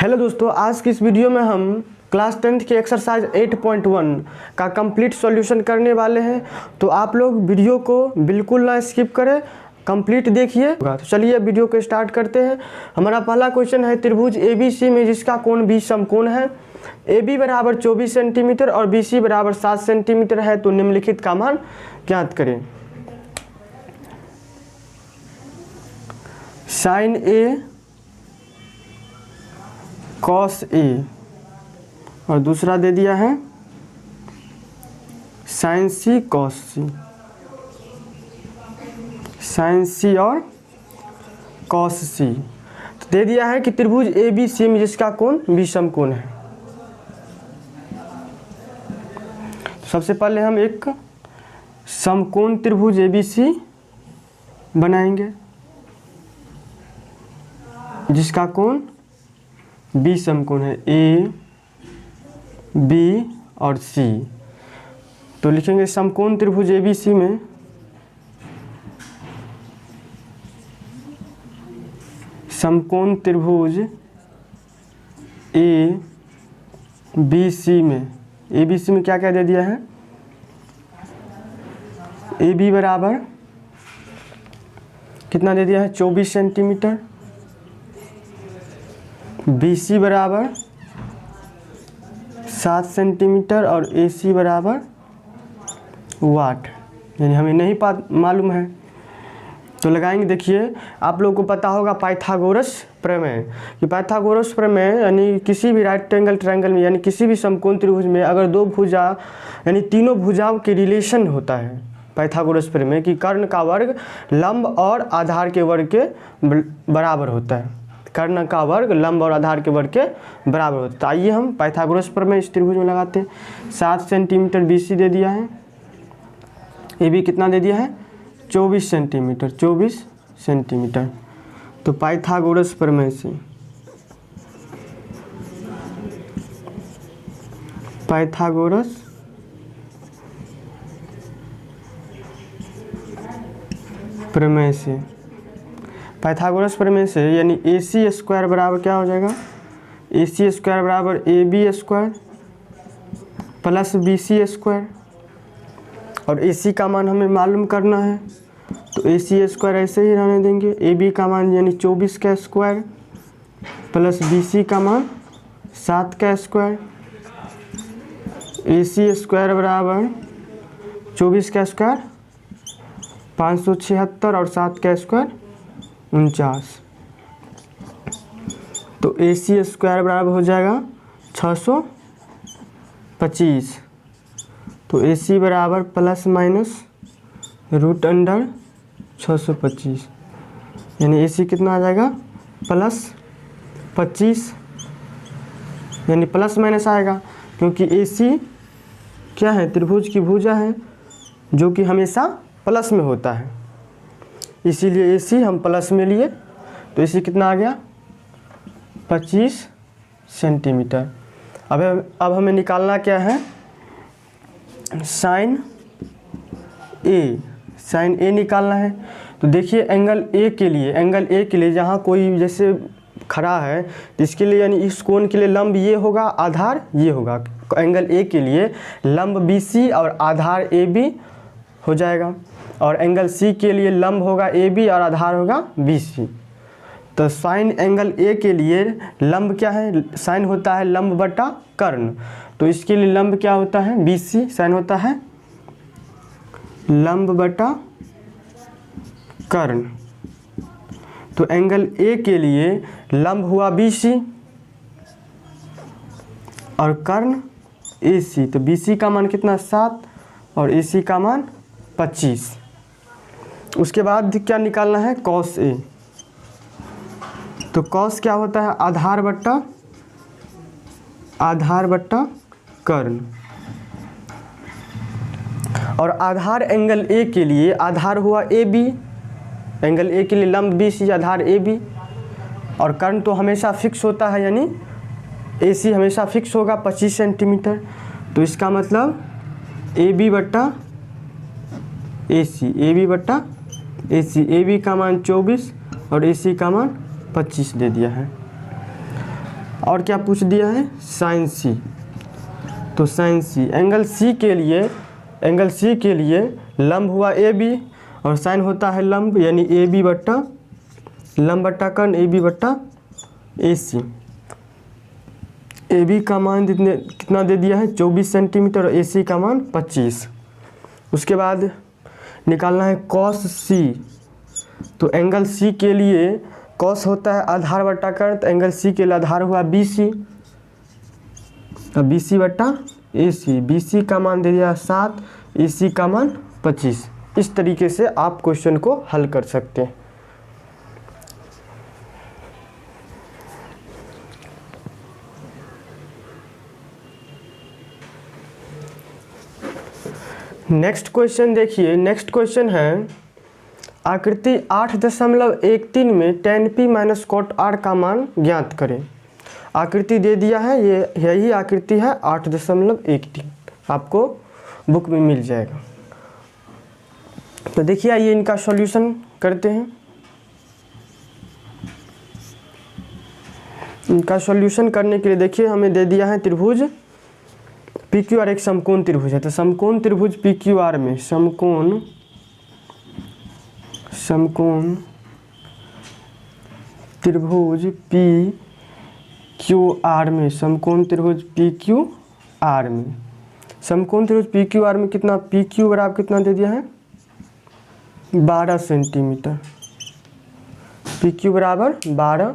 Hello दोस्तों, आज की इस वीडियो में हम क्लास 10th के एक्सरसाइज 8.1 का कंप्लीट सॉल्यूशन करने वाले हैं। तो आप लोग वीडियो को बिल्कुल ना स्किप करें, कंप्लीट देखिए। तो चलिए वीडियो को स्टार्ट करते हैं। हमारा पहला क्वेश्चन है त्रिभुज ABC में जिसका कोण 20 समकोण है। AB बराबर 24 सेंटीमीटर और BC बराबर 7 सेंटीमीटर है। तो निम्नलिखित का मान ज्ञात करें। साइन A कॉस A और दूसरा दे दिया है sine C cos C, sine C और कॉस C। तो दे दिया है कि त्रिभुज ABC में जिसका कोण 20 समकोण है। सबसे पहले हम एक समकोण त्रिभुज ABC बनाएंगे जिसका कोण 20 समकोण है, A, B और C। तो लिखेंगे समकोण त्रिभुज ABC में समकोण त्रिभुज ABC में ABC में क्या क्या दे दिया है। AB बराबर कितना दे दिया है 24 सेंटीमीटर, BC बराबर 7 सेंटीमीटर और AC बराबर वाट, यानी हमें नहीं मालूम है। तो लगाएंगे। देखिए आप लोगों को पता होगा पाइथागोरस प्रमेय कि पाइथागोरस प्रमेय यानी किसी भी राइट एंगल ट्रायंगल में यानी किसी भी समकोण त्रिभुज में अगर दो भुजा यानी तीनों भुजाओं के रिलेशन होता है पाइथागोरस प्रमेय कि कर्ण का वर्ग लंब और आधार के वर्ग के बराबर होता है। कर्ण का वर्ग लंब और आधार के वर्ग के बराबर होता है। तो आइए हम पाइथागोरस प्रमेय इस त्रिभुज में लगाते हैं। 7 सेंटीमीटर BC दे दिया है, AB कितना दे दिया है 24 सेंटीमीटर, 24 सेंटीमीटर। तो पाइथागोरस प्रमेय से पाइथागोरस प्रमेय से पाइथागोरस प्रमेय से यानी AC स्क्वायर बराबर क्या हो जाएगा, AC स्क्वायर बराबर AB square plus BC square. और AC का मान हमें मालूम करना है तो AC स्क्वायर ऐसे ही रहने देंगे। AB का मान यानी 24 का स्क्वायर प्लस BC का मान 7 का स्क्वायर। AC स्क्वायर बराबर 24 का स्क्वायर 576 और 7 का स्क्वायर 49। तो AC स्क्वायर बराबर हो जाएगा 625। तो AC बराबर प्लस माइनस रूट अंडर 625, यानी AC कितना आ जाएगा प्लस 25, यानी प्लस माइनस आएगा क्योंकि AC क्या है त्रिभुज की भुजा है जो कि हमेशा प्लस में होता है, इसीलिए AC हम प्लस में लिए। तो AC कितना आ गया 25 सेंटीमीटर। अब हमें निकालना क्या है साइन A निकालना है। तो देखिए एंगल A के लिए जहाँ कोई जैसे खड़ा है तो इसके लिए यानी इस कोण के लिए लंब ये होगा, आधार ये होगा। एंगल A के लिए लंब BC और आधार AB हो जाएगा, और एंगल C के लिए लंब होगा AB और आधार होगा BC। तो साइन एंगल A के लिए लंब क्या है, साइन होता है लंब बटा कर्ण। तो इसके लिए लंब क्या होता है BC, साइन होता है लंब बटा कर्ण। तो एंगल A के लिए लंब हुआ BC और कर्ण AC। तो BC का मान कितना 7 और AC का मान 25। उसके बाद क्या निकालना है कॉस A। तो कॉस क्या होता है आधार बट्टा कर्ण। और आधार एंगल A के लिए आधार हुआ AB, एंगल A के लिए लंब BC आधार AB, और कर्ण तो हमेशा फिक्स होता है यानी AC हमेशा फिक्स होगा 25 सेंटीमीटर। तो इसका मतलब AB बट्टा AC, AB बट्टा AC, AB का मान 24 और AC का मान 25 दे दिया है। और क्या पूछ दिया है, साइन सी। तो साइन सी, एंगल सी के लिए लंब हुआ ए बी और साइन होता है लंब, यानी ए बी बट्टा लंब बट्टा कर्ण ए बी बट्टा ए सी। ए बी का मान कितना दे दिया है 24 सेंटीमीटर और ए सी का मान 25। उसके बाद निकालना है कॉस सी। तो एंगल सी के लिए कॉस होता है आधार बट्टा कर्ण, तो एंगल सी के लिए आधार हुआ बी सी, तो बी सी बट्टा ए सी। बी सी का मान दे दिया 7, ए सी का मान 25। इस तरीके से आप क्वेश्चन को हल कर सकते हैं। नेक्स्ट क्वेश्चन देखिए, नेक्स्ट क्वेश्चन है आकृति 8.13 में tan p minus cot r का मान ज्ञात करें। आकृति दे दिया है, ये यही आकृति है 8.13, आपको बुक में मिल जाएगा। तो देखिए आइए इनका सॉल्यूशन करते हैं। इनका सॉल्यूशन करने के लिए देखिए हमें दे दिया है त्रिभुज पी क्यू आर, एक समकोण त्रिभुज है। तो समकोण त्रिभुज पी क्यू आर में समकोण त्रिभुज पी क्यू आर में समकोण त्रिभुज पी क्यू आर में समकोण त्रिभुज पी क्यू आर में कितना, पी क्यू बराबर कितना दे दिया है 12 सेंटीमीटर, पी क्यू बराबर 12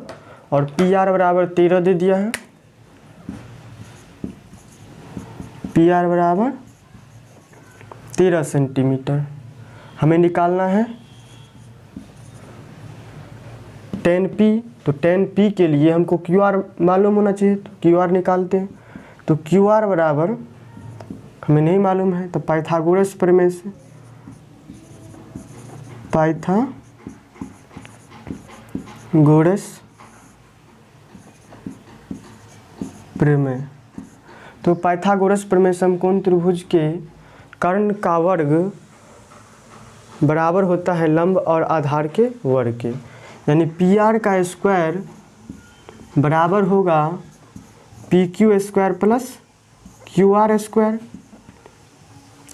और पी आर बराबर 13 दे दिया है। पी आर बराबर 13 सेंटीमीटर। हमें निकालना है tan p। तो tan p के लिए हमको क्यू आर मालूम होना चाहिए, तो क्यू आर निकालते हैं। तो क्यू आर बराबर हमें नहीं मालूम है, तो पाइथागोरस प्रमेय से पाइथागोरस प्रमेय। तो पाइथागोरस प्रमेय समकोण त्रिभुज के कर्ण का वर्ग बराबर होता है लंब और आधार के वर्ग के, यानी पी आर का स्क्वायर बराबर होगा P Q square plus Q R square.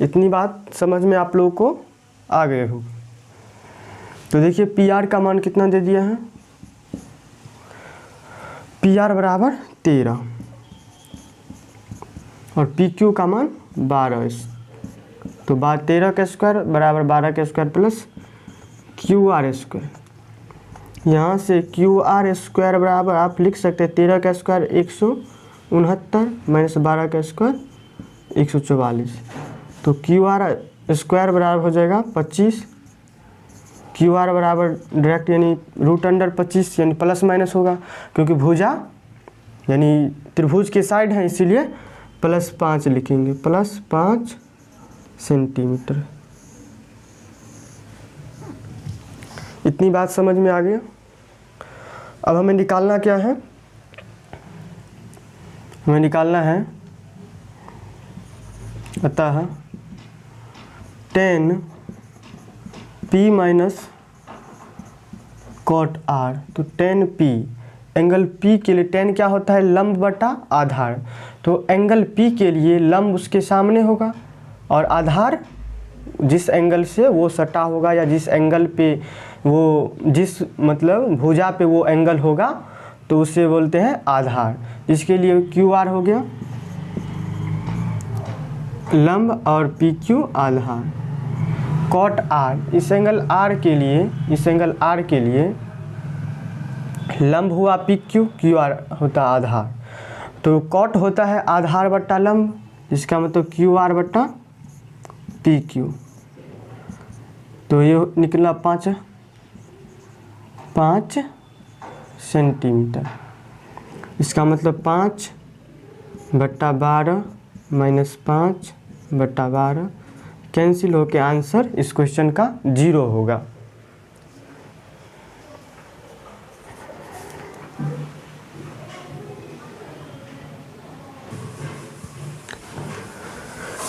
इतनी बात समझ में आप लोगों को आ गए हो। तो देखिए पी आर का मान कितना दे दिया है, पी आर बराबर 13 और पी क्यू का मान 12। तो 13 का स्क्वायर बराबर 12 का square plus Q R square. यहाँ से क्यू आर स्क्वायर बराबर आप लिख सकते हैं 13 का स्क्वायर 169 माइनस 12 का स्क्वायर 144। तो क्यू आर स्क्वायर बराबर हो जाएगा 25। क्यू आर बराबर डायरेक्ट यानी रूट अंडर 25 यानी प्लस माइनस होगा, क्योंकि भुजा यानी त्रिभुज के साइड है इसीलिए +5 लिखेंगे, +5 सेंटीमीटर। इतनी बात समझ में आ गया। अब हमें निकालना क्या है, हमें निकालना है अतः tan p minus cot r। तो tan p, एंगल p के लिए tan क्या होता है लंब बटा आधार। तो एंगल p के लिए लंब उसके सामने होगा और आधार जिस एंगल से वो सटा होगा या जिस एंगल पे वो जिस मतलब भुजा पे वो एंगल होगा तो उसे बोलते हैं आधार। इसके लिए क्यू आर हो गया लंब और पी क्यू आधार। कॉट आर, इस एंगल आर के लिए लंब हुआ पी क्यू, क्यू आर होता आधार। तो कॉट होता है आधार बट्टा लंब, जिसका मतलब क्यू आर बट्टा पी क्यू। तो ये निकला 5 सेंटीमीटर। इसका मतलब 5/12 माइनस 5/12 कैंसिल होकर आंसर इस क्वेश्चन का 0 होगा।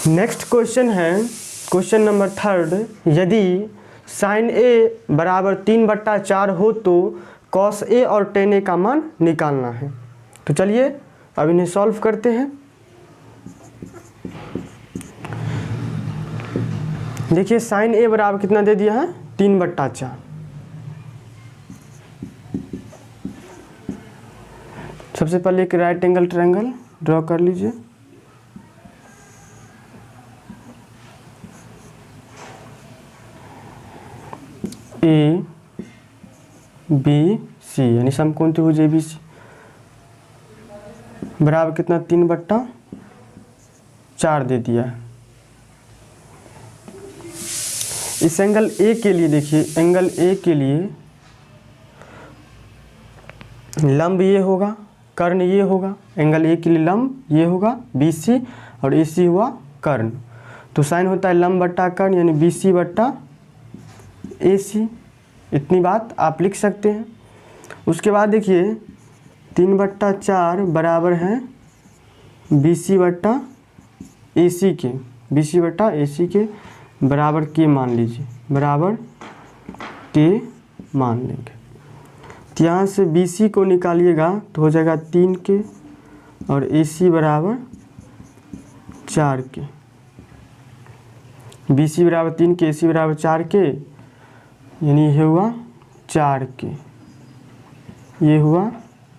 नेक्स्ट क्वेश्चन है क्वेश्चन नंबर 3। यदि साइन ए बराबर 3/4 हो तो कॉस ए और टेन ए का मान निकालना है। तो चलिए अब इन्हें सॉल्व करते हैं। देखिए साइन ए बराबर कितना दे दिया है, 3/4। सबसे पहले एक राइट एंगल ट्रायंगल ड्रॉ कर लीजिए। ए बी सी यानी समकोण त्रिभुज ABC बराबर कितना, 3/4 दे दिया है। इस एंगल ए के लिए देखिए, एंगल ए के लिए लंब ये होगा, कर्ण ये होगा। एंगल ए के लिए लंब ये होगा BC और AC हुआ कर्ण। तो साइन होता है लंब बट्टा कर्ण यानी BC बट्टा AC। इतनी बात आप लिख सकते हैं। उसके बाद देखिए 3/4 बराबर है BC बट्टा AC के, BC बट्टा AC के बराबर के मान लीजिए, बराबर के मान लेंगे। तो यहाँ से BC को निकालिएगा तो हो जाएगा 3 के और AC बराबर 4 के। BC बराबर 3 के, AC बराबर 4 के, यानी ये हुआ 4 के, ये हुआ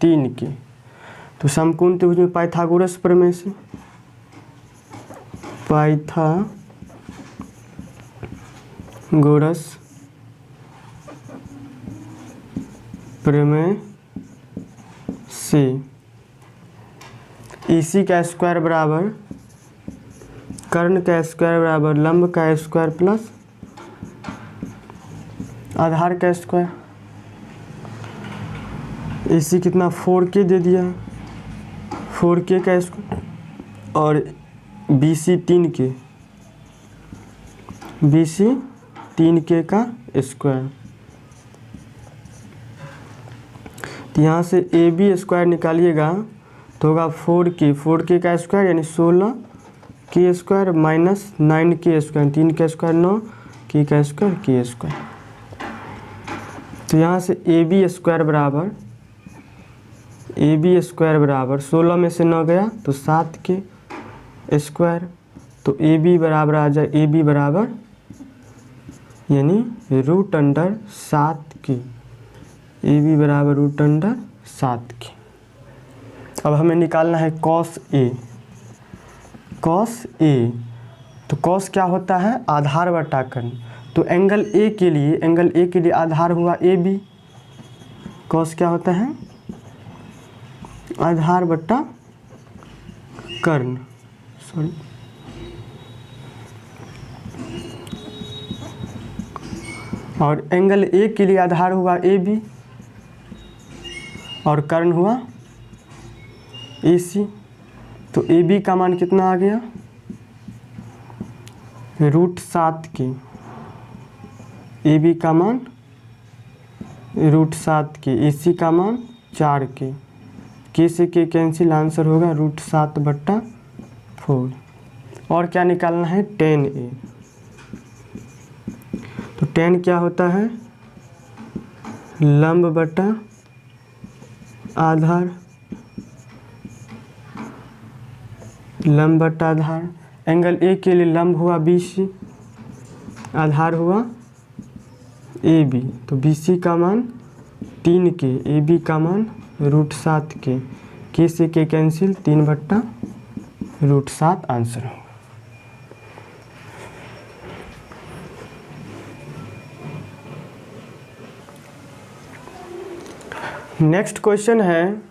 3 के। तो समकोण त्रिभुज में पाइथागोरस प्रमेय से, पाइथागोरस प्रमेय से AC का स्क्वायर बराबर कर्ण का स्क्वायर बराबर लंब का स्क्वायर प्लस आधार का स्क्वायर। AC कितना 4K दे दिया, 4K का स्क्वायर और BC 3K, BC 3K का स्क्वायर। तो यहाँ से AB स्क्वायर निकालिएगा तो होगा 4K का स्क्वायर यानी 16K square minus 9K square, 3K square 9K का स्क्वायर K स्क्वायर। तो यहाँ से AB स्क्वायर बराबर 16 में से 9 गया तो 7K स्क्वायर। तो AB बराबर आ जाए, AB बराबर यानी √7K, AB बराबर √7K। अब हमें निकालना है cos A। तो cos क्या होता है, आधार बटा कर्ण। तो एंगल A के लिए आधार हुआ AB। cos क्या होता है, आधार बटा कर्ण, सॉरी और एंगल A के लिए आधार हुआ AB और कर्ण हुआ AC। तो AB का मान कितना आ गया, √7K। AB का मान √7K, AC का मान 4K। K से K कैंसिल, आंसर होगा √7/4। और क्या निकालना है, tan A। तो tan क्या होता है, लंब बटा आधार, लंब बटा आधार। एंगल A के लिए लंब हुआ BC, आधार हुआ AB। तो BC का मान 3K, AB का मान √7K, K से K कैंसिल, 3/√7 आंसर होगा। नेक्स्ट क्वेश्चन है,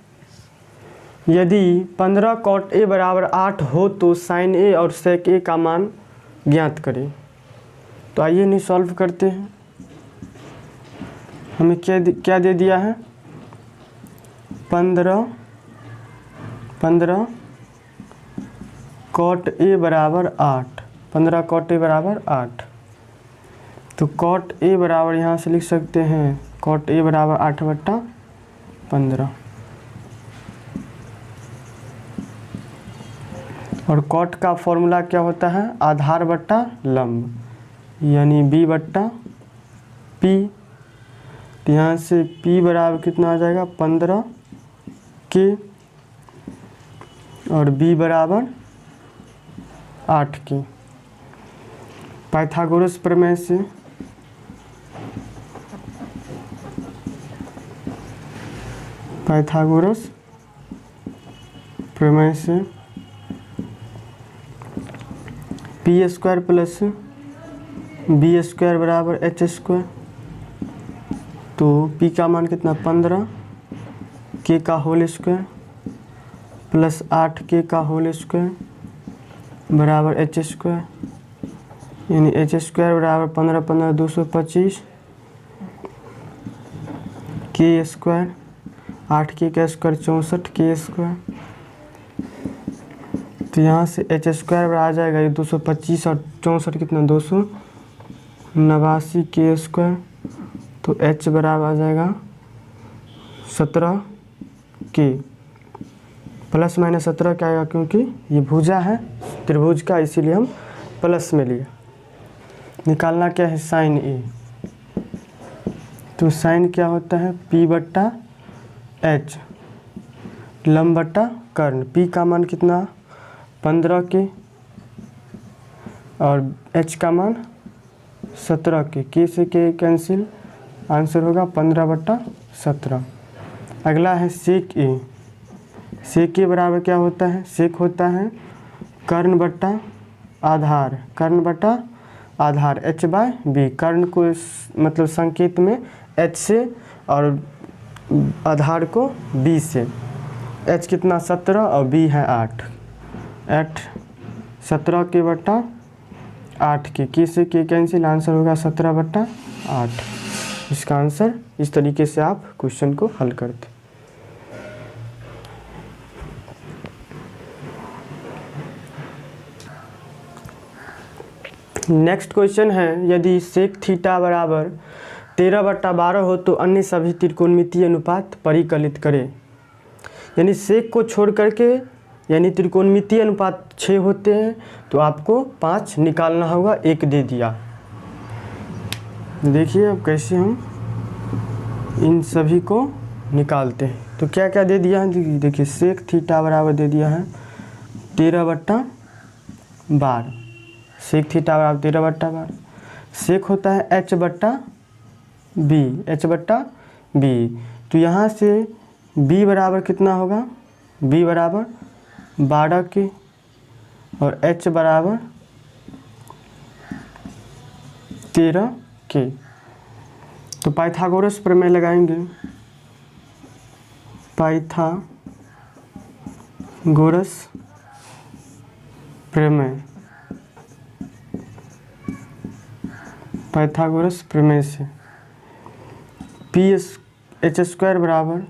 यदि 15 cot A बराबर 8 हो तो sin A और sec A का मान ज्ञात करें। तो आइए इन्हें सॉल्व करते हैं। हमें क्या दे दिया है, 15 cot A बराबर 8, 15 cot A बराबर 8। तो cot A बराबर यहाँ से लिख सकते हैं, cot A बराबर 8/15। और cot का फॉर्मूला क्या होता है, आधार बट्टा लंब यानी B/P। तो यहाँ से P बराबर कितना आ जाएगा, 15K और b बराबर 8 की। पाइथागोरस प्रमेय से P square plus B square बराबर एच स्क्वायर। तो p का मान कितना 15 k का होल स्क्वायर प्लस 8 k का होल स्क्वायर बराबर एच स्क्वायर, यानी एच स्क्वायर बराबर 15 15 225 k स्क्वायर, 8 k का स्क्वायर 64 k स्क्वायर। तो यहाँ से एच स्क्वायर बराबर आ जाएगा ये 225 और 64 कितना 289 k स्क्वायर। तो h बराबर आ जाएगा 17 k, प्लस माइनस 17 क्या आएगा, क्योंकि ये भुजा है त्रिभुज का इसीलिए हम प्लस में लिए। निकालना क्या है साइन ए। तो साइन क्या होता है p बट्टा h लंब बट्टा कर्ण। p का मान कितना 15 के और h का मान 17 के, k से k कैंसिल, आंसर होगा 15/17। अगला है सेक ए। सेक ए बराबर क्या होता है, सेक होता है कर्ण बट्टा आधार, कर्ण बट्टा आधार h/b। कर्ण को मतलब संकेत में h से और आधार को b से। h कितना 17 और b है 8, 17 के बट्टा 8 के से के कैंसिल, आंसर होगा 17/8। इसका आंसर इस तरीके से आप क्वेश्चन को हल करते। नेक्स्ट क्वेश्चन है, यदि सेक थीटा बराबर 13/12 हो तो अन्य सभी त्रिकोणमितीय अनुपात परिकलित करें। यानी सेक को छोड़ करके यानी त्रिकोणमितीय अनुपात 6 होते हैं, तो आपको 5 निकालना होगा, 1 दे दिया। देखिए अब कैसे हम इन सभी को निकालते हैं। तो क्या क्या दे दिया है, देखिए सेक थीटा बराबर दे दिया है 13/12, सेक थीटा बराबर 13/12। सेक होता है h/b, तो यहाँ से b बराबर कितना होगा, b बराबर 12 के और h बराबर 13 के। तो पाइथागोरस प्रमेय लगाएंगे। पाइथागोरस प्रमेय से h स्क्वायर बराबर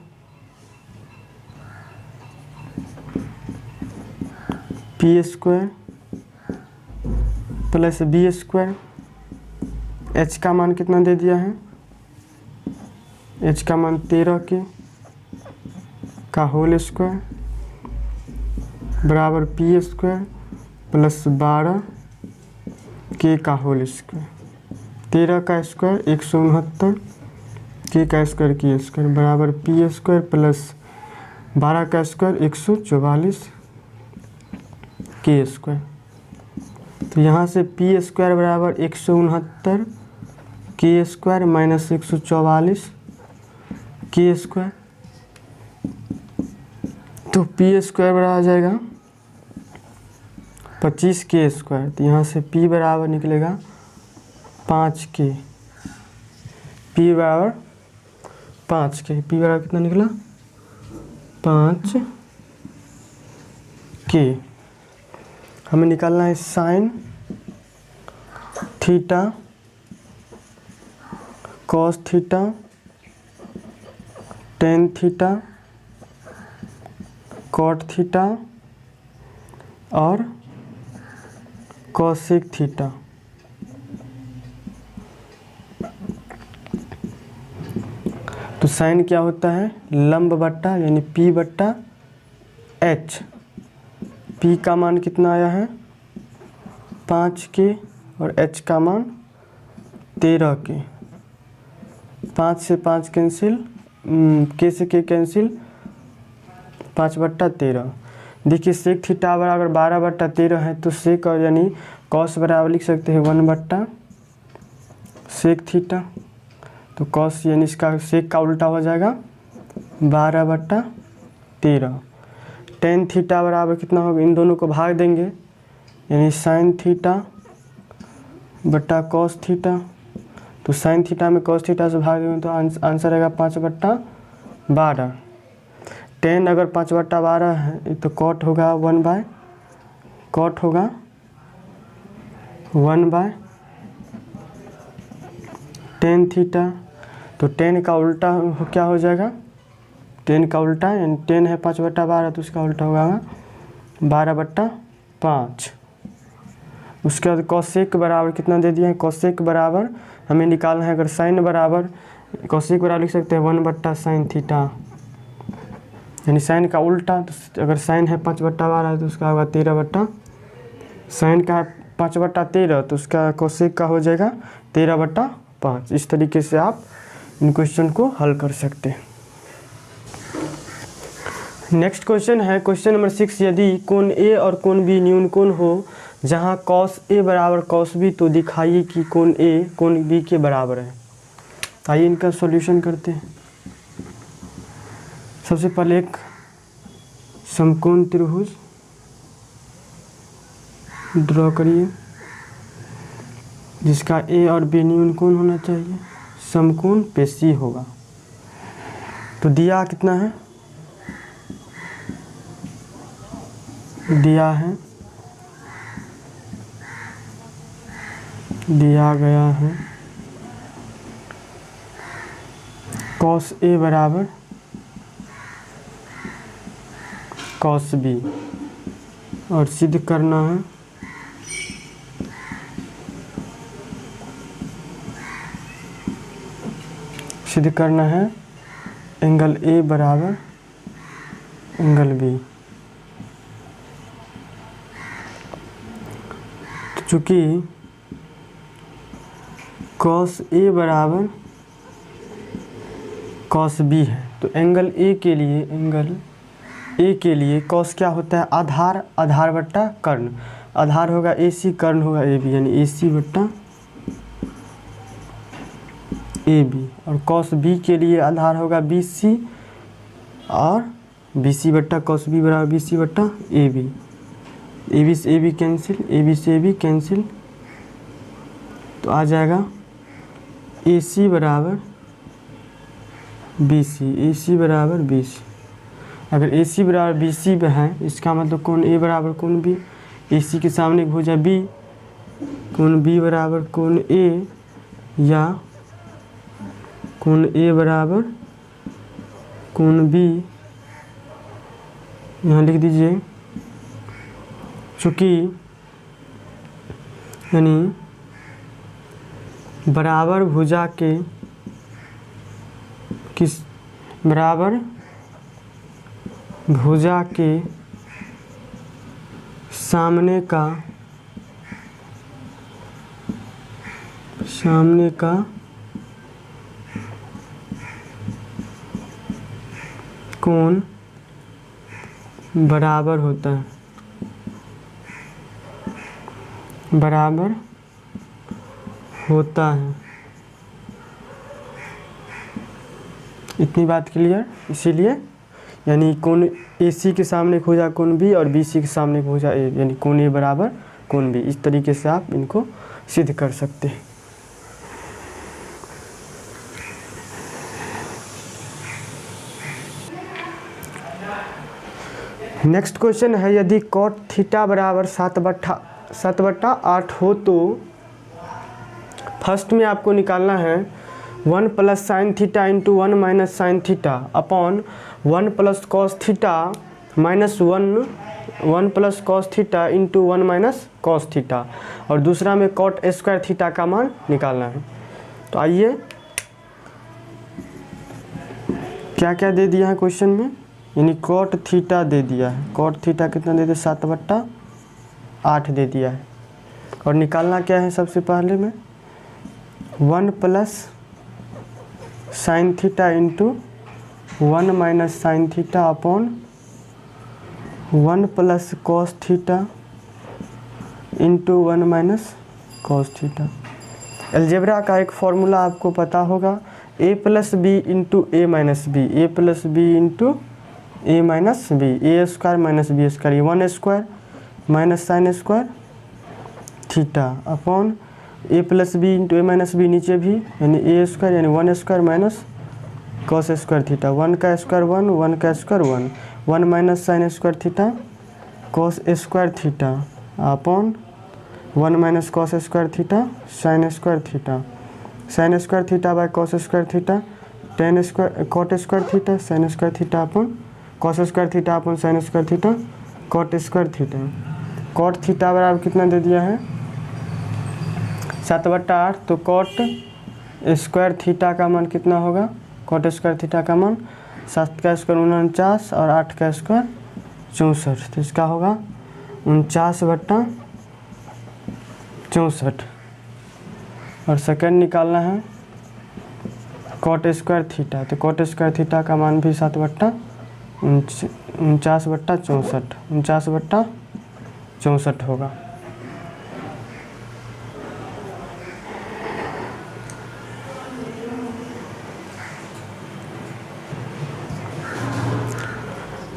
p square plus b square. h का मान कितना दे दिया है, h का मान 13 के का होल स्क्वायर बराबर p स्क्वायर प्लस 12 के का होल स्क्वायर। 13 का स्क्वायर 169, के का स्क्वायर की स्क्वायर बराबर p स्क्वायर प्लस 12 का स्क्वायर 144 के स्क्वायर। तो यहाँ से p स्क्वायर बराबर 169 के स्क्वायर माइनस 144 के स्क्वायर। तो p स्क्वायर बराबर आ जाएगा 25 के स्क्वायर। तो यहाँ से p बराबर निकलेगा 5 के, p बराबर 5 के, p बराबर कितना निकला 5 के। हमें निकालना है sine theta, cos theta, tan theta, cot theta और कॉसेक थीटा। तो साइन क्या होता है लंब बट्टा यानी p बट्टा h। p का मान कितना आया है 5 के और h का मान 13 के। 5 से 5 कैंसिल, k से k कैंसिल, 5/13। देखिए सेक थीटा बराबर 12/13 है, तो सेक और यानी कॉस बराबर लिख सकते हैं 1/सेक थीटा। तो कॉस यानी इसका सेक का उल्टा हो जाएगा 12/13। टेन थीटा बराबर कितना होगा, इन दोनों को भाग देंगे यानी साइन थीटा बट्टा कॉस थीटा। तो साइन थीटा में कॉस थीटा से भाग देंगे तो आंसर आएगा 5/12। टेन अगर 5/12 है तो कॉट होगा 1/टेन थीटा। तो टेन का उल्टा क्या हो जाएगा, टेन का उल्टा यानी टेन है 5/12 तो उसका उल्टा होगा 12/5। उसके बाद कॉसेक बराबर कितना दे दिया है, कॉसेक बराबर हमें निकालना है, अगर साइन बराबर कॉसेक बराबर लिख सकते हैं 1/साइन थीटा, यानी साइन का उल्टा। तो अगर साइन है 5/12 तो उसका होगा 13 साइन का 5/13 तो उसका कॉसेक का हो जाएगा 13/5। इस तरीके से आप इन क्वेश्चन को हल कर सकते हैं। नेक्स्ट क्वेश्चन है क्वेश्चन नंबर 6, यदि कोण ए और कोण बी न्यून कोण हो जहां कॉस ए बराबर कॉस बी, तो दिखाइए कि कोण ए कोण बी के बराबर है। आइए इनका सॉल्यूशन करते हैं। सबसे पहले एक समकोण त्रिभुज ड्रॉ करिए जिसका ए और बी न्यून कोण होना चाहिए, समकोण पे सी होगा। तो दिया कितना है, दिया गया है कॉस ए बराबर कॉस बी, और सिद्ध करना है एंगल ए बराबर एंगल बी। तो चूँकि कॉस ए बराबर कॉस बी है तो एंगल ए के लिए कॉस क्या होता है, आधार बट्टा कर्ण। आधार होगा ए सी, कर्ण होगा ए बी, यानी ए सी बट्टा ए बी। और कॉस बी के लिए आधार होगा बी सी, और बी सी बट्टा कॉस बी बराबर बी सी बट्टा ए बी। ए बी से A B cancel, A B से ए बी कैंसिल, तो आ जाएगा ए सी बराबर बी सी, ए सी बराबर बी सी। अगर ए सी बराबर बी सी है इसका मतलब कोण ए बराबर कोण बी, ए सी के सामने भुजा बी, कोण बी बराबर कोण ए, या कोण ए बराबर कोण बी, यहाँ लिख दीजिए। चूँकि यानी बराबर भुजा के सामने का कोण बराबर होता है, इतनी बात क्लियर। इसीलिए यानी कोण ए सी के सामने हो जा कोण बी और बी सी के सामने हो जा ए, यानी कोण ए बराबर कोण बी। इस तरीके से आप इनको सिद्ध कर सकते हैं। नेक्स्ट क्वेश्चन है, यदि कॉट थीटा बराबर 7/8 हो तो फर्स्ट में आपको निकालना है 1 + sine theta into 1 - sine theta upon 1 + cos theta minus 1 + cos theta into 1 - cos theta, और दूसरा में कॉट स्क्वायर थीटा का मान निकालना है। तो आइए क्या क्या दे दिया है क्वेश्चन में, यानी कॉट थीटा दे दिया है, कॉट थीटा कितना दे दिया 7/8 दे दिया है, और निकालना क्या है सबसे पहले में 1 + sine theta into 1 - sine theta upon 1 plus cos theta into 1 minus cos theta. Algebra का एक फॉर्मूला आपको पता होगा, a plus b into a minus b, a plus b into a minus b, a square minus b square, ये 1 square minus sine square theta upon a plus b into a minus b नीचे भी, यानी a square यानी 1 square minus cos square theta, 1 का square 1, 1 का square 1, 1 minus sine square theta cos square theta upon 1 minus cos square theta sine square theta, sine square theta by cos square theta, tan square cot square theta sine square theta upon cos square theta upon sine square theta cot square theta. Cot theta बराबर कितना दे दिया है 7/8, तो cot square theta का मान कितना होगा, cot square theta का मान 7 का स्क्वायर 49 और 8 का स्क्वायर 64, तो इसका होगा 49/64। और सेकंड निकालना है कॉट स्क्वायर थीटा, तो कॉट स्क्वायर थीटा का मान भी 49/64 होगा।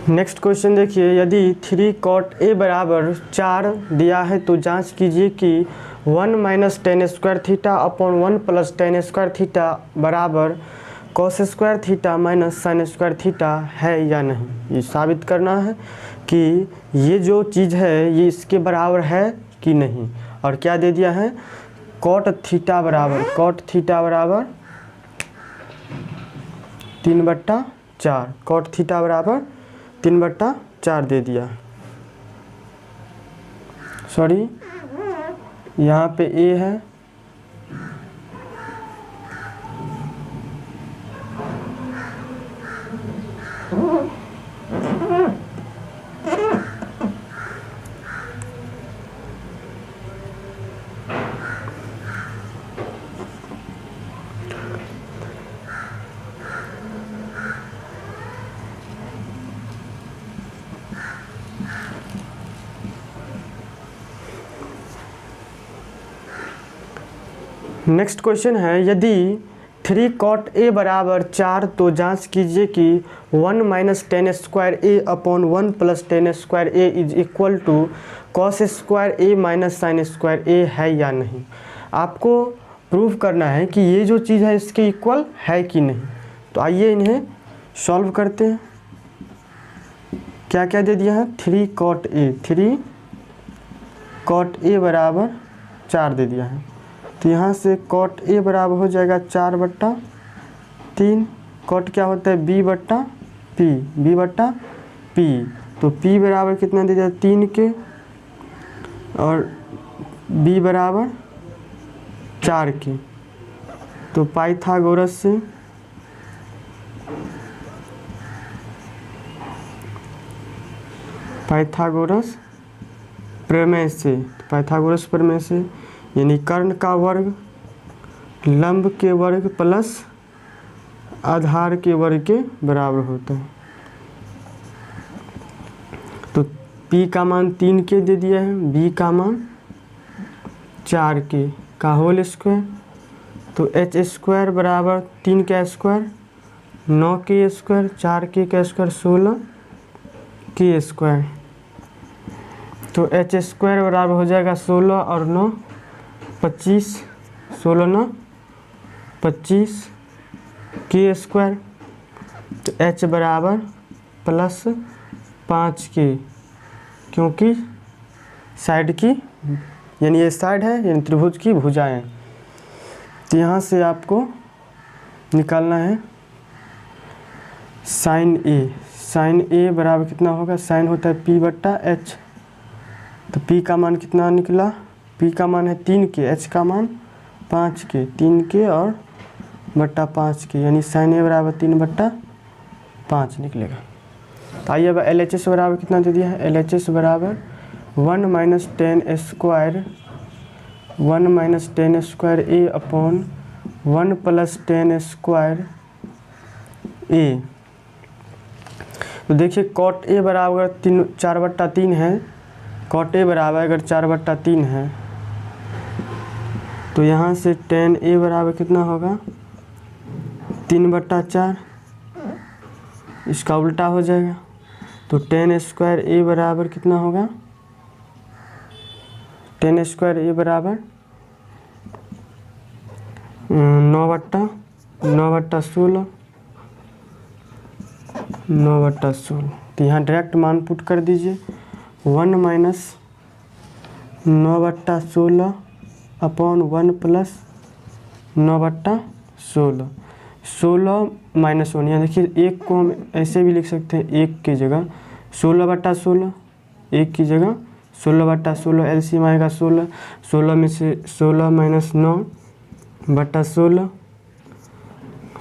नेक्स्ट क्वेश्चन देखिए, यदि 3 कॉट ए बराबर 4 दिया है तो जांच कीजिए कि 1 minus tan square theta upon 1 plus tan square theta बराबर cos square theta minus sine square theta है या नहीं। ये साबित करना है कि ये जो चीज़ है ये इसके बराबर है कि नहीं। और क्या दे दिया है, कॉट थीटा बराबर 3/4, कॉट थीटा बराबर 3/4 दे दिया। सॉरी, यहाँ पे ए है, नेक्स्ट क्वेश्चन है, यदि 3 कॉट ए बराबर 4 तो जांच कीजिए कि 1 minus tan square a upon 1 plus tan square a is equal to cos square a minus sine square a है या नहीं। आपको प्रूफ करना है कि ये जो चीज़ है इसके इक्वल है कि नहीं। तो आइए इन्हें सॉल्व करते हैं। क्या क्या दे दिया है, 3 कॉट ए बराबर 4 दे दिया है, तो यहाँ से कॉट ए बराबर हो जाएगा 4/3, कॉट क्या होता है b/p, तो p बराबर कितना दे दिया 3 के और b बराबर 4 के। तो पाइथागोरस से पाइथागोरस प्रमेय से यानी कर्ण का वर्ग लंब के वर्ग प्लस आधार के वर्ग के बराबर होता है। तो p का मान 3 के दे दिया है, b का मान 4 के का होल स्क्वायर, तो h स्क्वायर बराबर 3 का स्क्वायर 9 के स्क्वायर 4 के का स्क्वायर 16 के स्क्वायर, तो h स्क्वायर बराबर हो जाएगा 16 और 9 25, 16 9 25 के स्क्वायर, तो h बराबर प्लस 5 के, क्योंकि साइड की यानी ये साइड है यानी त्रिभुज की भुजाएं। तो यहाँ से आपको निकालना है साइन ए बराबर कितना होगा, साइन होता है p/h, तो p का मान कितना निकला, p का मान है 3 के, h का मान 5 के, 3 के और बट्टा 5 के, यानी साइन ए बराबर 3/5 निकलेगा। तो आइए अब LHS बराबर कितना दे दिया है, LHS बराबर 1 minus tan square a upon 1 plus tan square ए। तो देखिए कॉट ए बराबर 4/3 है, कॉट ए बराबर अगर 4/3 है तो यहाँ से tan ए बराबर कितना होगा 3/4, इसका उल्टा हो जाएगा। तो tan स्क्वायर ए बराबर कितना होगा, tan स्क्वायर ए बराबर 9/16 तो यहाँ डायरेक्ट मान पुट कर दीजिए 1 - 9/16 अपॉन 1 + 9/16, 16 - 1। यहाँ देखिए एक को हम ऐसे भी लिख सकते हैं, एक की जगह 16/16, एक की जगह 16/16, एलसीएम आएगा 16, 16 में से 16 - 9/16,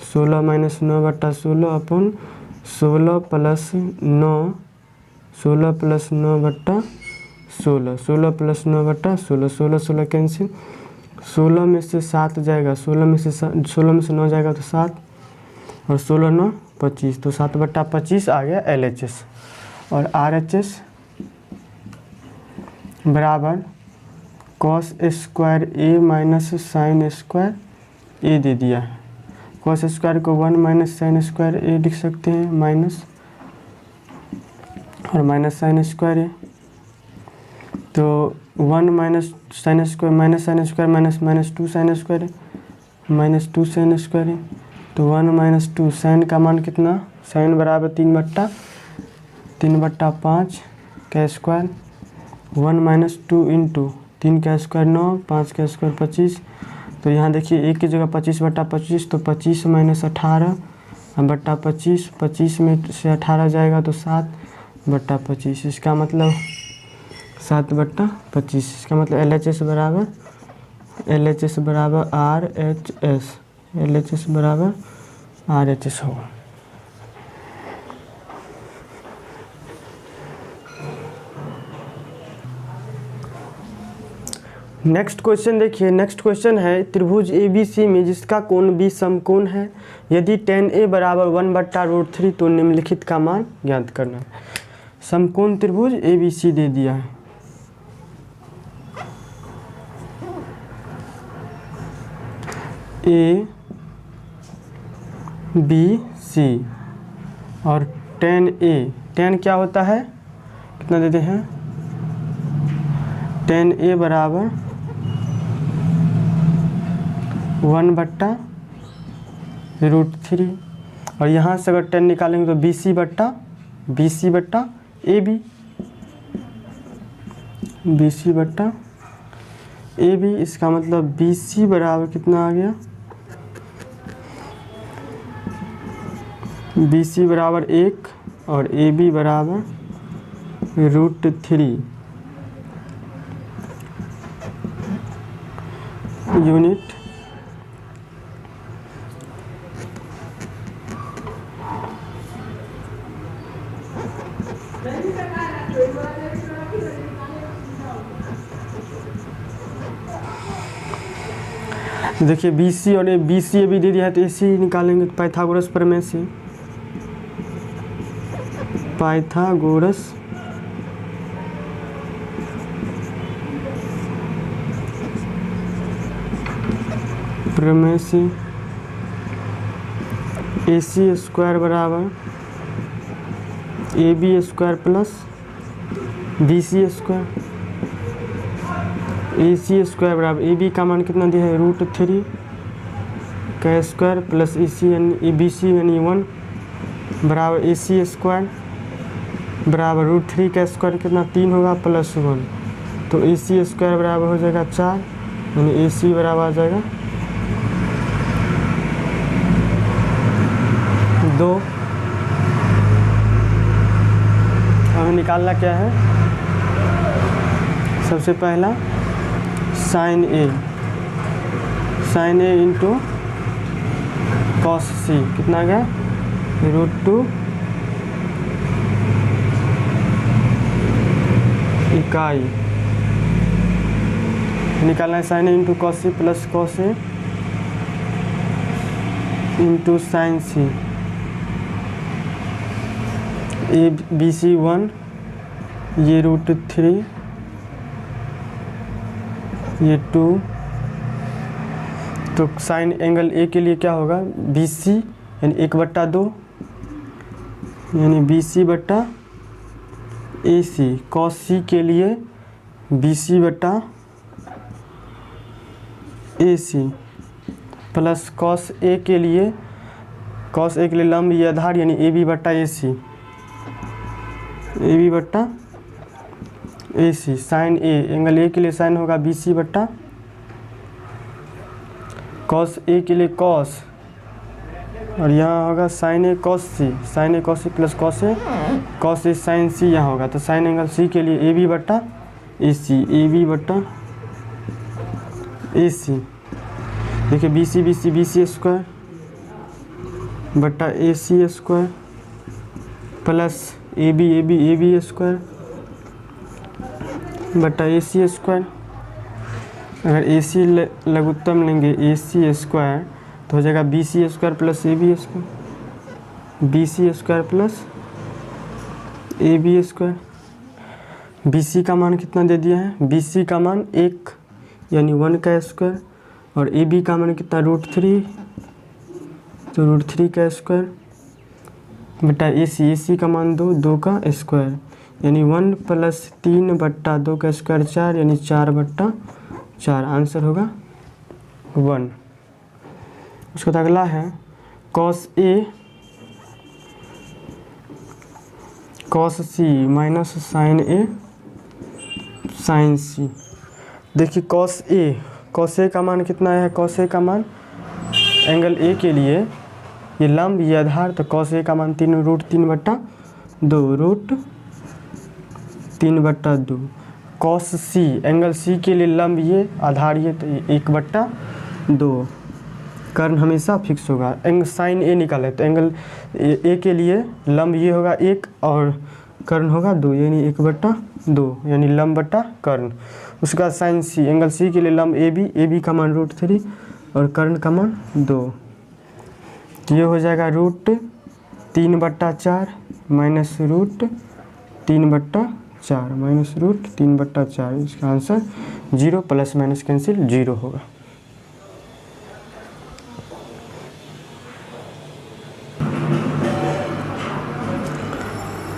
16 - 9/16 अपन 16 + 9, 16 + 9/16, 16 + 9/16, 16 16 कैंसिल, 16 में से 7 जाएगा, 16 में से 9 जाएगा तो 7, और 16 - 9 = 25, तो 7/25 आ गया LHS। और RHS बराबर cos square a minus sine square ए दे दिया है। cos स्क्वायर को 1 - साइन स्क्वायर ए लिख सकते हैं, माइनस और माइनस साइन स्क्वायर ए, तो 1 - sine square minus sine square minus 2 sine square -2 sine square है, तो 1 - 2 साइन का मान कितना, साइन बराबर 3/5 का स्क्वायर, 1 - 2 इंटू 3 का स्क्वायर 9, 5 का स्क्वायर 25। तो यहाँ देखिए एक की जगह 25/25, तो 25 - 18 बट्टा 25, 25 में से 18 जाएगा तो 7/25, इसका मतलब 7/25, इसका मतलब LHS बराबर RHS, LHS बराबर RHS होगा। नेक्स्ट क्वेश्चन देखिए, नेक्स्ट क्वेश्चन है त्रिभुज ABC में जिसका कोण B समकोण है, यदि tan A बराबर 1/√3 तो निम्नलिखित का मान ज्ञात करना है। समकोण त्रिभुज ABC दे दिया है, ABC और tan A, tan क्या होता है, कितना देते हैं, tan A बराबर 1/√3, और यहाँ से अगर tan निकालेंगे तो BC बट्टा AB, इसका मतलब BC बराबर कितना आ गया, BC बराबर 1 और AB बराबर √3 यूनिट। देखिए BC और BC भी दे दिया है तो AC निकालेंगे, पाइथागोरस प्रमेय से, पाइथागोरस प्रमेय से AC स्क्वायर बराबर AB square plus BC square, AC square बराबर AB का मान कितना दिया है, √3 का स्क्वायर प्लस BC यानी 1 बराबर AC स्क्वायर बराबर √3 का स्क्वायर कितना 3 होगा प्लस 1, तो AC स्क्वायर बराबर हो जाएगा 4, यानी AC बराबर आ जाएगा 2। हमें निकालना क्या है, सबसे पहला sine a into cos C कितना गया, √2 इकाई, निकालना है sine a into cos C plus cos a into sine C ABC1 ये √3, ये 2। तो साइन एंगल ए के लिए क्या होगा, BC यानी 1/2 यानी BC बटा AC। कॉस C के लिए BC बटा AC प्लस कॉस A के लिए लंब ये आधार यानी AB बटा AC, AB बटा AC। साइन A एंगल A के लिए साइन होगा BC बटा कॉस A के लिए कॉस, और यहाँ होगा sine A cos C, sine A cos C plus cos A sine C यहाँ होगा। तो साइन एंगल C के लिए AB बटा AC, AB बटा AC। देखिए BC स्क्वायर बटा AC square plus AB square बटा AC स्क्वायर। अगर AC लघुत्तम लेंगे AC स्क्वायर तो हो जाएगा BC square plus AB square, BC square plus AB square. BC का मान कितना दे दिया है, BC का मान 1 यानी 1 का स्क्वायर, और AB का मान कितना √3, तो √3 का स्क्वायर बटा AC का मान 2 का स्क्वायर यानी 1 प्लस 3/2 का स्क्वायर 4 यानी 4/4। आंसर होगा 1। उसके बाद अगला है cos A cos C minus sine A sine C। देखिए कॉस A का मान कितना है, कॉस A का मान एंगल A के लिए ये लंब ये आधार, तो कॉस A का मान √3/2 कॉस C एंगल C के लिए लंब ये आधार ये, तो 1/2। कर्ण हमेशा फिक्स होगा। साइन A निकाले तो एंगल A के लिए लंब ये होगा 1 और कर्ण होगा 2 यानी 1/2 यानी लंब बटा कर्ण। उसके बाद साइन C एंगल C के लिए लंब AB का मान √3 और कर्ण का मान 2। ये हो जाएगा √3/4 माइनस √3/4 माइनस √3/4। इसका आंसर 0 प्लस माइनस कैंसिल 0 होगा।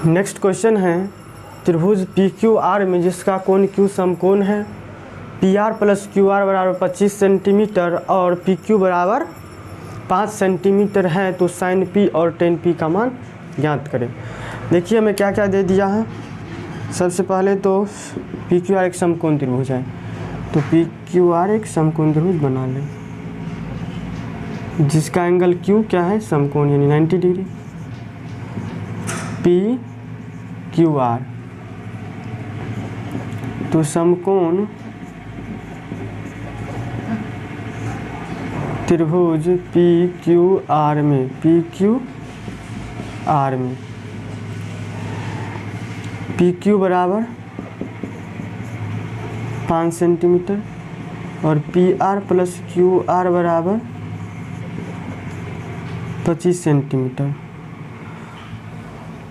नेक्स्ट क्वेश्चन है त्रिभुज PQR में जिसका कोण Q समकोण है, PR प्लस QR बराबर 25 सेंटीमीटर और PQ बराबर 5 सेंटीमीटर है, तो साइन P और टेन P का मान ज्ञात करें। देखिए हमें क्या क्या दे दिया है। सबसे पहले तो PQR एक समकोण त्रिभुज है, तो PQR एक समकोण त्रिभुज बना लें जिसका एंगल Q क्या है, समकोण यानी 90 डिग्री। PQR तो समकोण त्रिभुज PQR में PQ बराबर 5 सेंटीमीटर और PR प्लस QR बराबर 25 सेंटीमीटर।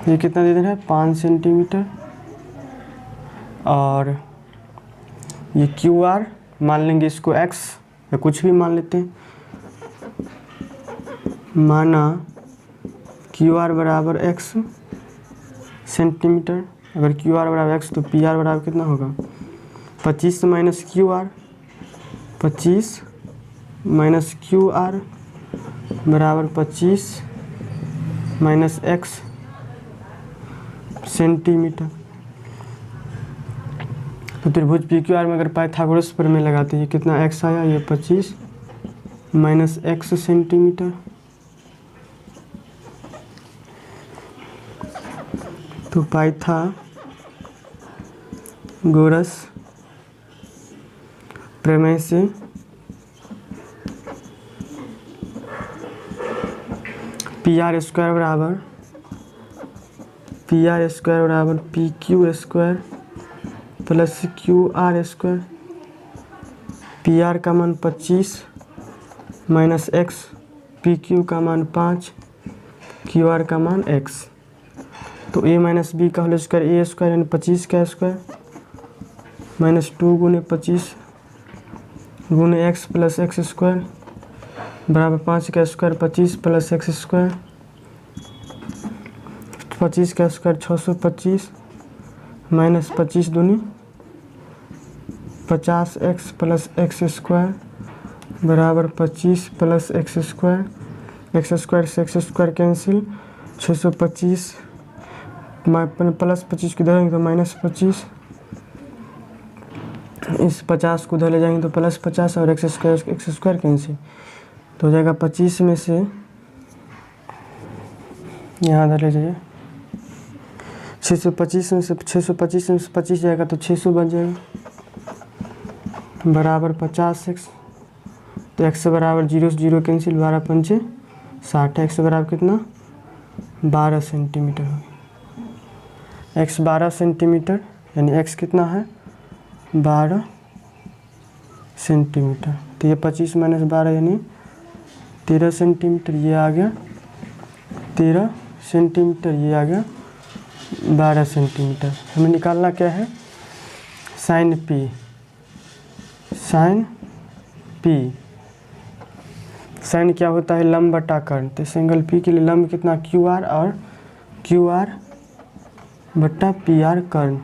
ये कितना दे देना है, 5 सेंटीमीटर, और ये QR मान लेंगे इसको X या कुछ भी मान लेते हैं। माना QR बराबर X सेंटीमीटर, अगर QR बराबर X तो PR बराबर कितना होगा, 25 माइनस QR, 25 माइनस QR बराबर 25 माइनस X सेंटीमीटर। तो त्रिभुज PQR में अगर पाइथागोरस प्रमेय लगाते हैं, कितना X आया, ये 25 माइनस X सेंटीमीटर। तो पाइथागोरस प्रमेय से PR स्क्वायर बराबर PQ square plus QR square. PR का मान 25 माइनस X, PQ का मान 5, QR का मान X। तो a माइनस बी का होल स्क्वायर ए स्क्वायर यानी 25 का स्क्वायर माइनस 2 गुने 25 गुने एक्स प्लस एक्स स्क्वायर बराबर 5 का स्क्वायर 25 प्लस एक्स स्क्वायर 25 का स्क्वायर 625 माइनस 25 दूनी 50 एक्स प्लस एक्स स्क्वायर बराबर 25 प्लस एक्स स्क्वायर से एक्स स्क्वायर कैंसिल 625 प्लस 25 को धरेंगे तो माइनस 25 इस 50 को उधर ले जाएंगे तो प्लस 50 और एक्स स्क्वायर कैंसिल तो हो जाएगा 25 में से यहाँ उधर ले जाइए 625 में से 25 जाएगा तो 600 बन जाएगा बराबर 50 एक्स तो एक्स बराबर 0 से 0 कैंसिल 12 पंचे 60 एक्स बराबर कितना 12 सेंटीमीटर हो गया एक्स 12 सेंटीमीटर यानी एक्स कितना है 12 सेंटीमीटर तो ये 25 माइनस 12 यानी 13 सेंटीमीटर ये आ गया 13 सेंटीमीटर ये आ गया 12 सेंटीमीटर हमें निकालना क्या है साइन पी साइन क्या होता है लंब बटा कर्ण तो सिंगल पी के लिए लंब कितना क्यू आर और क्यू आर बटा पी आर कर्ण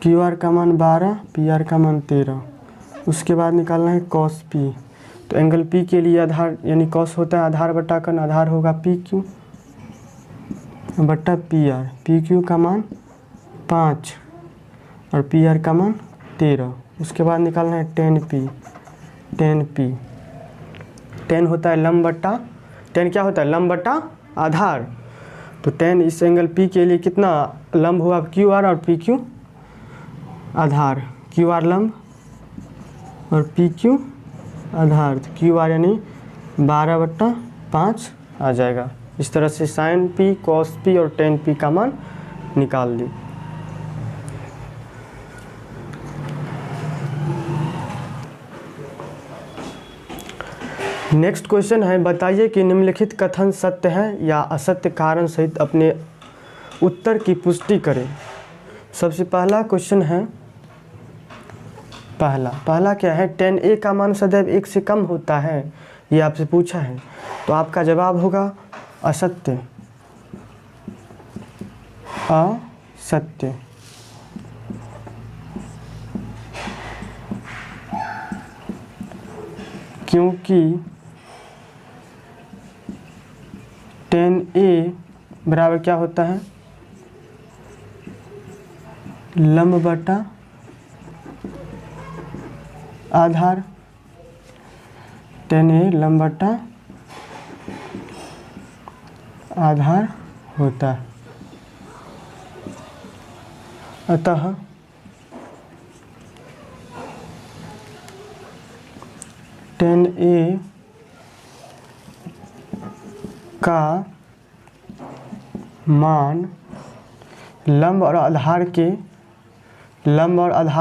क्यू आर का मान 12 पी आर का मान 13 उसके बाद निकालना है कॉस पी तो एंगल पी के लिए आधार यानी कॉस होता है आधार बटा कर्ण आधार होगा पी क्यू बटा पी क्यू का मान 5 और पी आर का मान 13 उसके बाद निकालना है टेन पी टेन होता है लंब बटा टेन क्या होता है लंब बटा आधार तो टेन इस एंगल पी के लिए कितना लंब हुआ क्यू आर और पी क्यू आधार क्यू आर लंब और पी क्यू आधार तो क्यू आर यानी 12/5 आ जाएगा इस तरह से साइन पी कॉस पी और टेन पी का मान निकाल ली। नेक्स्ट क्वेश्चन है बताइए कि निम्नलिखित कथन सत्य है या असत्य कारण सहित अपने उत्तर की पुष्टि करें। सबसे पहला क्वेश्चन है पहला क्या है tan a का मान सदैव 1 से कम होता है ये आपसे पूछा है तो आपका जवाब होगा असत्य क्योंकि tan a बराबर क्या होता है लंब बटा आधार tan a लंब बटा आधार होता है अतः tan a का मान लंब और आधार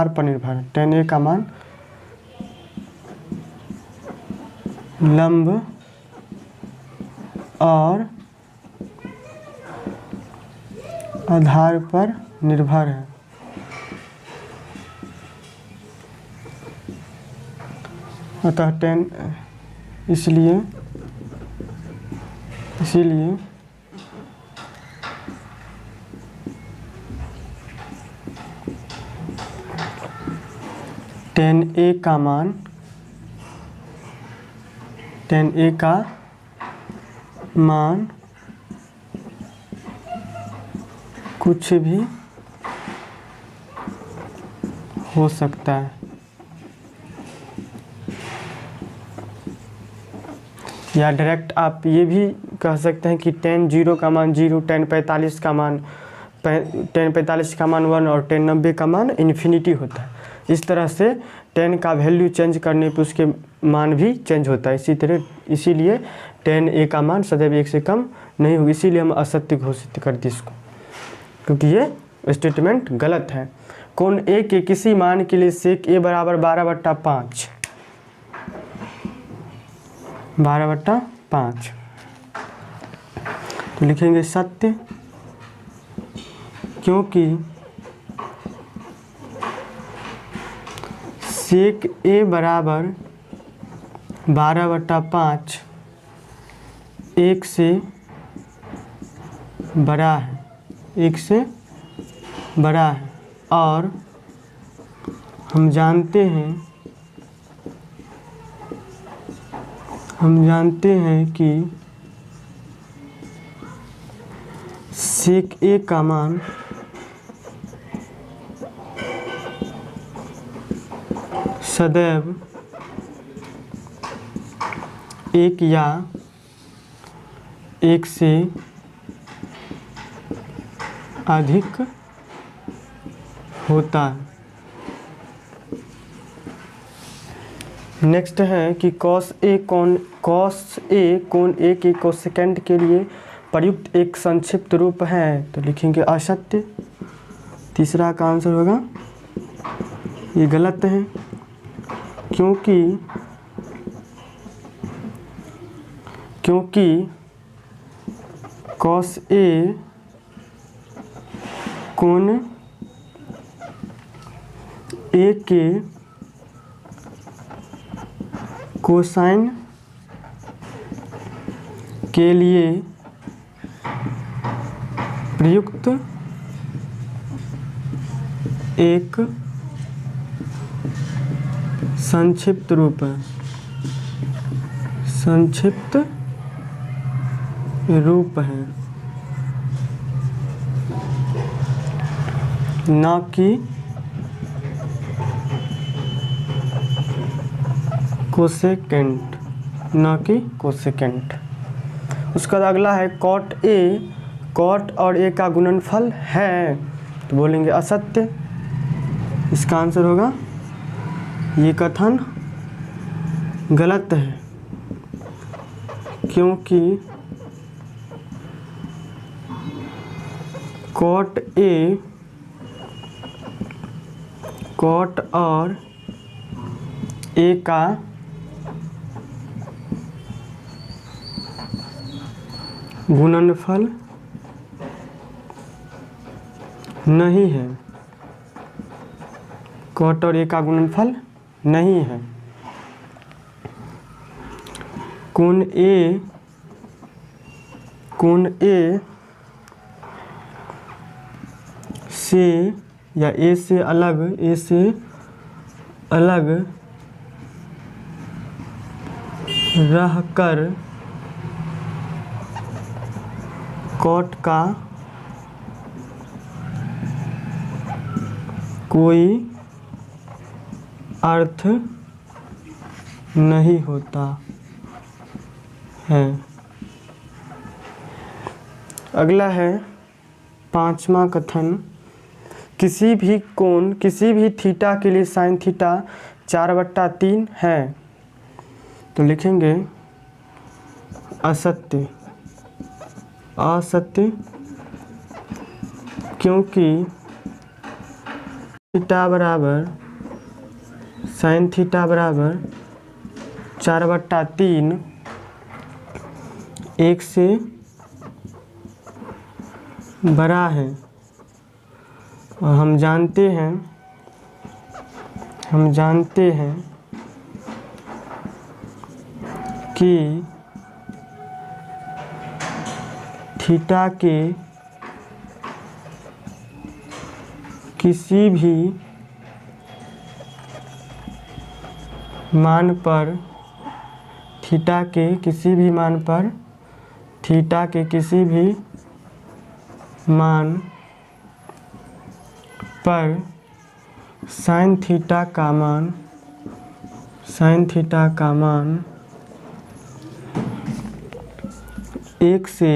पर निर्भर है। tan a का मान लंब और आधार पर निर्भर है। अतः इसीलिए tan a का मान कुछ भी हो सकता है या डायरेक्ट आप ये भी कह सकते हैं कि tan 0 का मान 0 tan 45 का मान 1 और tan 90 का मान इन्फिनिटी होता है। इस तरह से tan का वैल्यू चेंज करने पर उसके मान भी चेंज होता है। इसीलिए tan a का मान सदैव 1 से कम नहीं होगा। इसीलिए हम असत्य घोषित कर दी इसको क्योंकि ये स्टेटमेंट गलत है। कोण a के किसी मान के लिए sec a बराबर 12/5 तो लिखेंगे सत्य क्योंकि सेक ए बराबर 12/5 1 से बड़ा है, 1 से बड़ा है। और हम जानते हैं कि सेक ए का मान सदैव 1 या 1 से अधिक होता है। नेक्स्ट है कि कॉस ए कोण ए के कोसेकेंट के लिए प्रयुक्त एक संक्षिप्त रूप है, तो लिखेंगे असत्य। तीसरा का आंसर होगा ये गलत है, क्योंकि कॉस ए कोण ए के कोसाइन के लिए प्रयुक्त एक संक्षिप्त रूप है, संक्षिप्त रूप है, न कि कोसेकेंट, न कि कोसेकेंट। उसका अगला है कॉट ए, कॉट और ए का गुणनफल है, तो बोलेंगे असत्य। इसका आंसर होगा ये कथन गलत है, क्योंकि कॉट और ए का गुणनफल नहीं है, कॉट और ए का गुणनफल नहीं है। कोण ए से या ए से अलग रहकर कॉट का कोई अर्थ नहीं होता है। अगला है पांचवा कथन, किसी भी थीटा के लिए साइन थीटा 4/3 है, तो लिखेंगे असत्य, क्योंकि थीटा बराबर साइन थीटा बराबर 4/3 1 से बड़ा है। और हम जानते हैं कि थीटा के किसी भी मान पर साइन थीटा का मान 1 से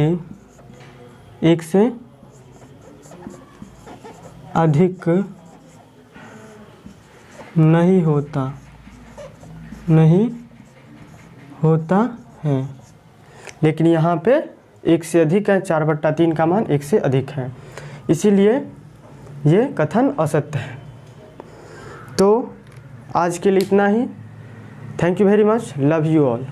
अधिक नहीं होता है। लेकिन यहाँ पे 1 से अधिक है, 4/3 का मान 1 से अधिक है, इसीलिए ये कथन असत्य है। तो आज के लिए इतना ही। Thank you very much, love you all.